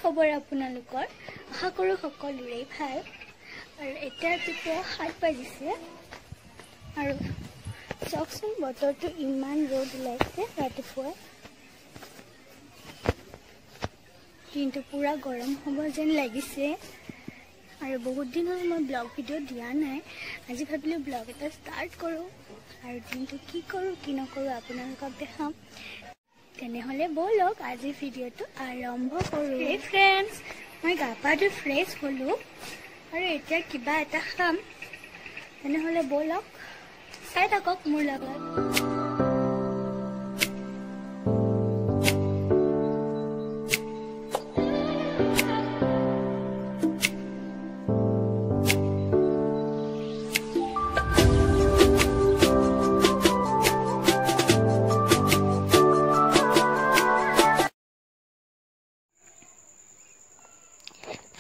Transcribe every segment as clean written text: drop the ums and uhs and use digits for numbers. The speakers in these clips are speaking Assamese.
খবৰ আপোনালোকৰ আশা কৰো সকলোৰে ভাল আৰু এটা ৰাতিপুৱা 7 বাজিছে আৰু চকচোন বতৰটো ইমান ৰ'দ ওলাইছে ৰাতিপুৱা কিন্তু পুৰা গৰম হ'ব যেন লাগিছে আৰু বহুত দিন হ'ল মই ব্লগ ভিডিঅ' দিয়া নাই আজি ভাবিলোঁ ব্লগ এটা ষ্টাৰ্ট কৰোঁ আৰু দিনটো কি কৰোঁ কি নকৰোঁ আপোনালোকক দেখাম তেনেহ'লে ব'লক আজি ভিডিঅ'টো আৰম্ভ কৰোঁ হে ফ্ৰেণ্ডছ মই গা পা ধুই ফ্ৰেছ হ'লোঁ আৰু এতিয়া কিবা এটা খাম তেনেহ'লে ব'লক চাই থাকক মোৰ লগত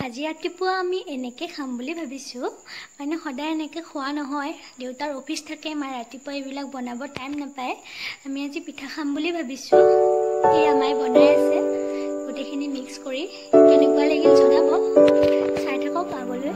আজি ৰাতিপুৱা আমি এনেকৈ খাম বুলি ভাবিছোঁ মানে সদায় এনেকৈ খোৱা নহয় দেউতাৰ অফিচ থাকে মায়ে ৰাতিপুৱা এইবিলাক বনাব টাইম নাপায় আমি আজি পিঠা খাম বুলি ভাবিছোঁ এই মায়ে বনাই আছে গোটেইখিনি মিক্স কৰি কেনেকুৱা লাগিল জনাব চাই থাকক আগলৈ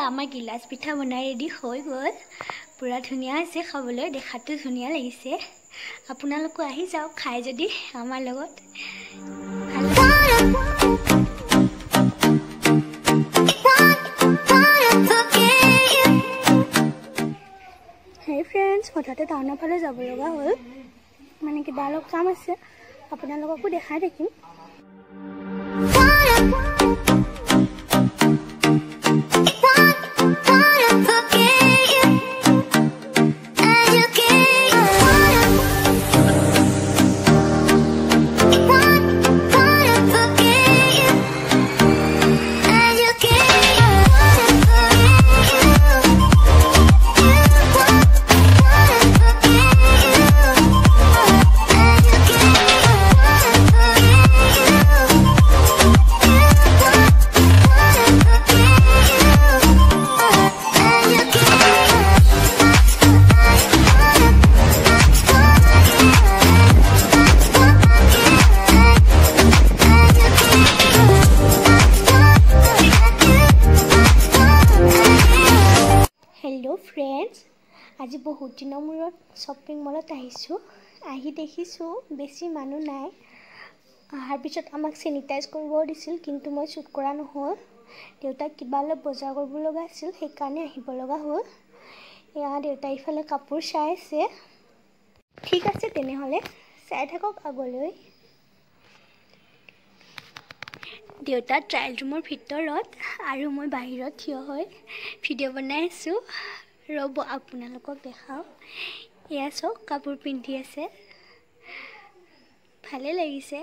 আমাৰ গিলাচ পিঠা বনাই ৰেডি হৈ গ'ল পুৰা ধুনীয়া হৈছে খাবলৈ দেখাতো ধুনীয়া লাগিছে আপোনালোকো আহি যাওক খাই যদি আমাৰ লগত হে ফ্ৰেণ্ডছ হঠাতে টাউনৰ ফালে যাব লগা হ'ল মানে কিবা অলপ কাম আছে আপোনালোককো দেখাই থাকিম ফ্ৰেণ্ডছ আজি বহুত দিনৰ মূৰত শ্বপিং মলত আহিছোঁ আহি দেখিছোঁ বেছি মানুহ নাই অহাৰ পিছত আমাক চেনিটাইজ কৰিব দিছিল কিন্তু মই শ্বুট কৰা নহ'ল দেউতাক কিবা অলপ বজাৰ কৰিব লগা আছিল সেইকাৰণে আহিব লগা হ'ল এয়া দেউতাই ইফালে কাপোৰ চাই আছে ঠিক আছে তেনেহ'লে চাই থাকক আগলৈ দেউতাৰ ট্ৰায়েল ৰুমৰ ভিতৰত আৰু মই বাহিৰত থিয় হৈ ভিডিঅ' বনাই আছোঁ ৰ'ব আপোনালোকক দেখাওঁ এয়া চাওক কাপোৰ পিন্ধি আছে ভালে লাগিছে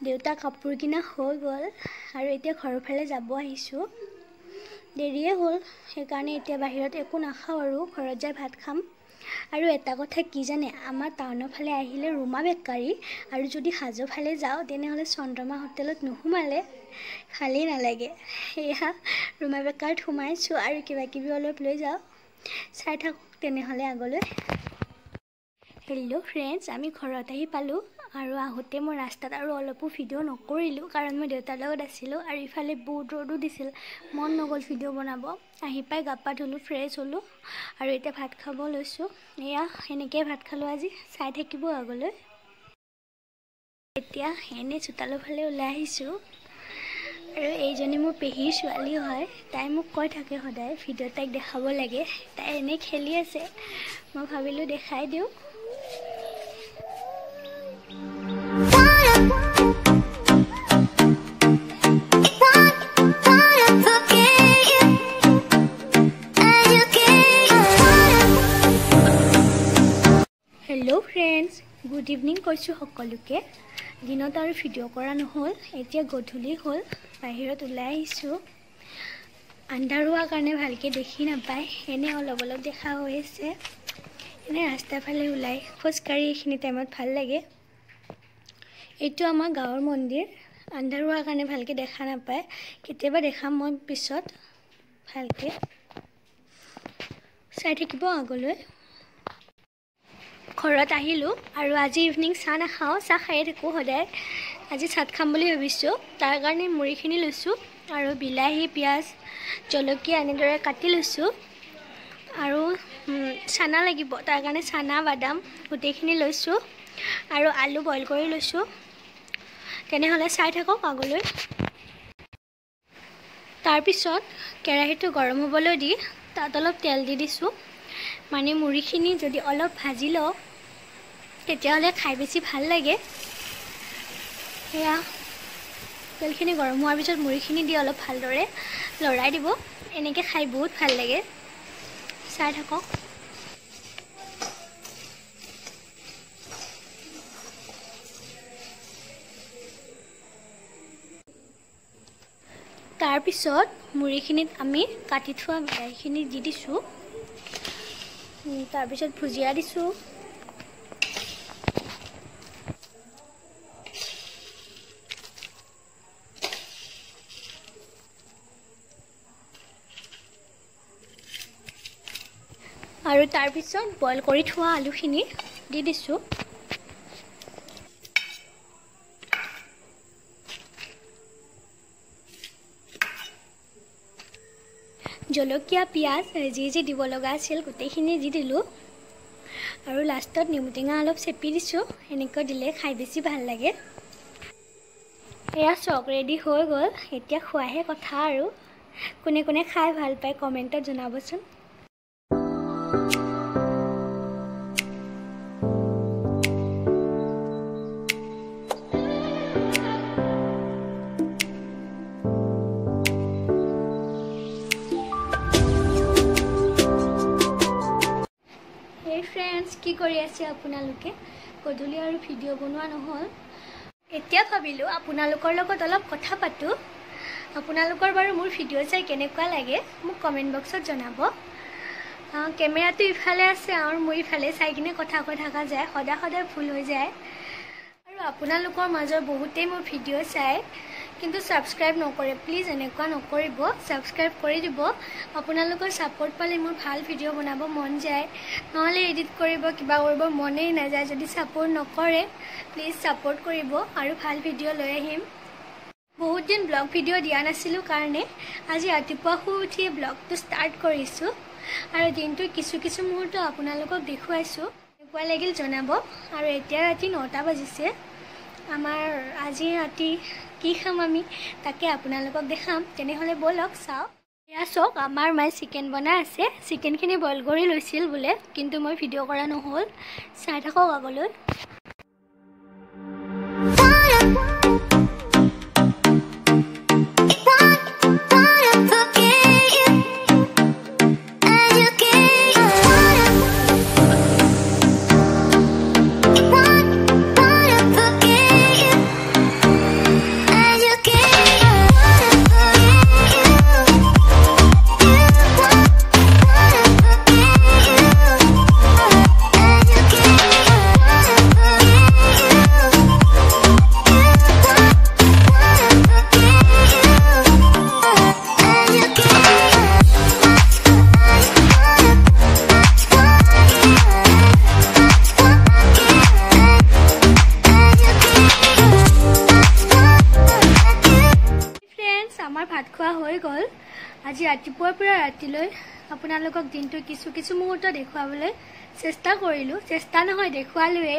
দেউতা কাপোৰ কিনা হৈ গ'ল আৰু এতিয়া ঘৰৰ ফালে যাব আহিছোঁ দেৰিয়ে হ'ল সেইকাৰণে এতিয়া বাহিৰত একো নাখাওঁ আৰু ঘৰত যাই ভাত খাম আৰু এটা কথা কি জানে আমাৰ টাউনৰ ফালে আহিলে ৰুমা বেকাৰী আৰু যদি হাজো ফালে যাওঁ তেনেহ'লে চন্দ্ৰমা হোটেলত নোসোমালে ভালেই নালাগে সেয়া ৰুমা বেকাৰীত সোমাইছোঁ আৰু কিবা কিবি অলপ লৈ যাওঁ চাই থাকক তেনেহ'লে আগলৈ হেল্ল' ফ্ৰেণ্ডছ আমি ঘৰত আহি পালোঁ আৰু আহোঁতে মই ৰাস্তাত আৰু অলপো ভিডিঅ' নকৰিলোঁ কাৰণ মই দেউতাৰ লগত আছিলোঁ আৰু ইফালে বহুত ৰ'দো দিছিল মন নগ'ল ভিডিঅ' বনাব আহি পাই গা পা ধুলোঁ ফ্ৰেছ হ'লোঁ আৰু এতিয়া ভাত খাব লৈছোঁ এয়া সেনেকৈ ভাত খালোঁ আজি চাই থাকিব আগলৈ এতিয়া এনেই চোতালৰ ফালে ওলাই আহিছোঁ আৰু এইজনী মোৰ পেহীৰ ছোৱালী হয় তাই মোক কৈ থাকে সদায় ভিডিঅ' তাইক দেখাব লাগে তাই এনেই খেলি আছে মই ভাবিলোঁ দেখাই দিওঁ কৈছোঁ সকলোকে দিনত আৰু ভিডিঅ' কৰা নহ'ল এতিয়া গধূলি হ'ল বাহিৰত ওলাই আহিছোঁ আন্ধাৰ হোৱাৰ কাৰণে ভালকৈ দেখি নাপায় এনে অলপ অলপ দেখা হৈ আছে এনে ৰাস্তাৰ ফালে ওলাই খোজকাঢ়ি এইখিনি টাইমত ভাল লাগে এইটো আমাৰ গাঁৱৰ মন্দিৰ আন্ধাৰ হোৱাৰ কাৰণে ভালকৈ দেখা নাপায় কেতিয়াবা দেখাম মই পিছত ভালকৈ চাই থাকিব আগলৈ ঘৰত আহিলোঁ আৰু আজি ইভিনিং চাহ নাখাওঁ চাহ খায়ে থাকোঁ সদায় আজি চাট খাম বুলি ভাবিছোঁ তাৰ কাৰণে মুড়িখিনি লৈছোঁ আৰু বিলাহী পিঁয়াজ জলকীয়া এনেদৰে কাটি লৈছোঁ আৰু চানা লাগিব তাৰ কাৰণে চানা বাদাম গোটেইখিনি লৈছোঁ আৰু আলু বইল কৰি লৈছোঁ তেনেহ'লে চাই থাকক আগলৈ তাৰপিছত কেৰাহীটো গৰম হ'বলৈ দি তাত অলপ তেল দি দিছোঁ মানে মুড়িখিনি যদি অলপ ভাজি লওঁ তেতিয়াহ'লে খাই বেছি ভাল লাগে এয়া তেলখিনি গৰম হোৱাৰ পিছত মুড়িখিনি দি অলপ ভালদৰে লৰাই দিব এনেকৈ খাই বহুত ভাল লাগে চাই থাকক তাৰপিছত মুড়িখিনিত আমি কাটি থোৱা বিলাহীখিনি দি দিছোঁ তাৰপিছত ভুজিয়া দিছোঁ আৰু তাৰপিছত বইল কৰি থোৱা আলুখিনি দি দিছোঁ জলকীয়া পিঁয়াজ যি যি দিব লগা আছিল গোটেইখিনি দি দিলোঁ আৰু লাষ্টত নেমু টেঙা অলপ চেপি দিছোঁ এনেকৈ দিলে খাই বেছি ভাল লাগে এয়া চক ৰেডি হৈ গ'ল এতিয়া খোৱাহে কথা আৰু কোনে কোনে খাই ভাল পায় কমেণ্টত জনাবচোন ফ্ৰেণ্ডছ কি কৰি আছে আপোনালোকে গধূলি আৰু ভিডিঅ' বনোৱা নহ'ল এতিয়া ভাবিলোঁ আপোনালোকৰ লগত অলপ কথা পাতোঁ আপোনালোকৰ বাৰু মোৰ ভিডিঅ' চাই কেনেকুৱা লাগে মোক কমেণ্ট বক্সত জনাব কেমেৰাটো ইফালে আছে আৰু মোৰ ইফালে চাই কিনে কথা কৈ থকা যায় সদায় ভুল হৈ যায় আৰু আপোনালোকৰ মাজৰ বহুতেই মোৰ ভিডিঅ' চাই কিন্তু ছাবস্ক্ৰাইব নকৰে প্লিজ এনেকুৱা নকৰিব ছাবস্ক্ৰাইব কৰি দিব আপোনালোকৰ ছাপোৰ্ট পালে মোৰ ভাল ভিডিঅ' বনাব মন যায় নহ'লে এডিট কৰিব কিবা কৰিব মনেই নাযায় যদি ছাপোৰ্ট নকৰে প্লিজ ছাপোৰ্ট কৰিব আৰু ভাল ভিডিঅ' লৈ আহিম বহুত দিন ব্লগ ভিডিঅ' দিয়া নাছিলোঁ কাৰণে আজি ৰাতিপুৱা শুই উঠিয়ে ব্লগটো ষ্টাৰ্ট কৰিছোঁ আৰু দিনটোৰ কিছু মুহূৰ্ত আপোনালোকক দেখুৱাইছোঁ কেনেকুৱা লাগিল জনাব আৰু এতিয়া ৰাতি 9টা বাজিছে আমাৰ আজি ৰাতি কি খাম আমি তাকে আপোনালোকক দেখাম তেনেহ'লে বলক চাওঁ এয়া চাওক আমাৰ মায়ে চিকেন বনাই আছে চিকেনখিনি বইল কৰি লৈছিল বোলে কিন্তু মই ভিডিঅ' কৰা নহ'ল চাই থাকক আগলৈ ভাত খোৱা হৈ গ'ল আজি ৰাতিপুৱাৰ পৰা ৰাতিলৈ আপোনালোকক দিনটোৰ কিছু মুহূৰ্ত দেখুৱাবলৈ চেষ্টা কৰিলোঁ চেষ্টা নহয় দেখুৱালোৱে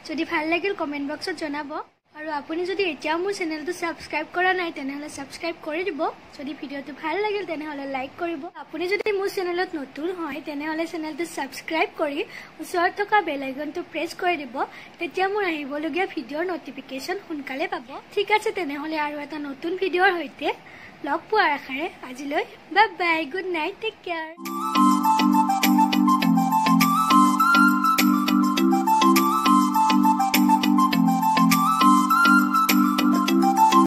যদি ভাল লাগিল কমেণ্ট বক্সত জনাব আৰু আপুনি যদি এতিয়াও মোৰ চেনেলটো ছাবস্ক্ৰাইব কৰা নাই তেনেহ'লে ছাবস্ক্ৰাইব কৰি দিব যদি ভিডিঅ'টো ভাল লাগিল তেনেহ'লে লাইক কৰিব আপুনি যদি মোৰ চেনেলত নতুন হয় তেনেহ'লে চেনেলটো ছাবস্ক্ৰাইব কৰি ওচৰত থকা বেল আইকনটো প্ৰেছ কৰি দিব তেতিয়া মোৰ আহিবলগীয়া ভিডিঅ'ৰ নটিফিকেশ্যন সোনকালে পাব ঠিক আছে তেনেহ'লে আৰু এটা নতুন ভিডিঅ'ৰ সৈতে লগ পোৱাৰ আশাৰে আজিলৈ bye bye good night take care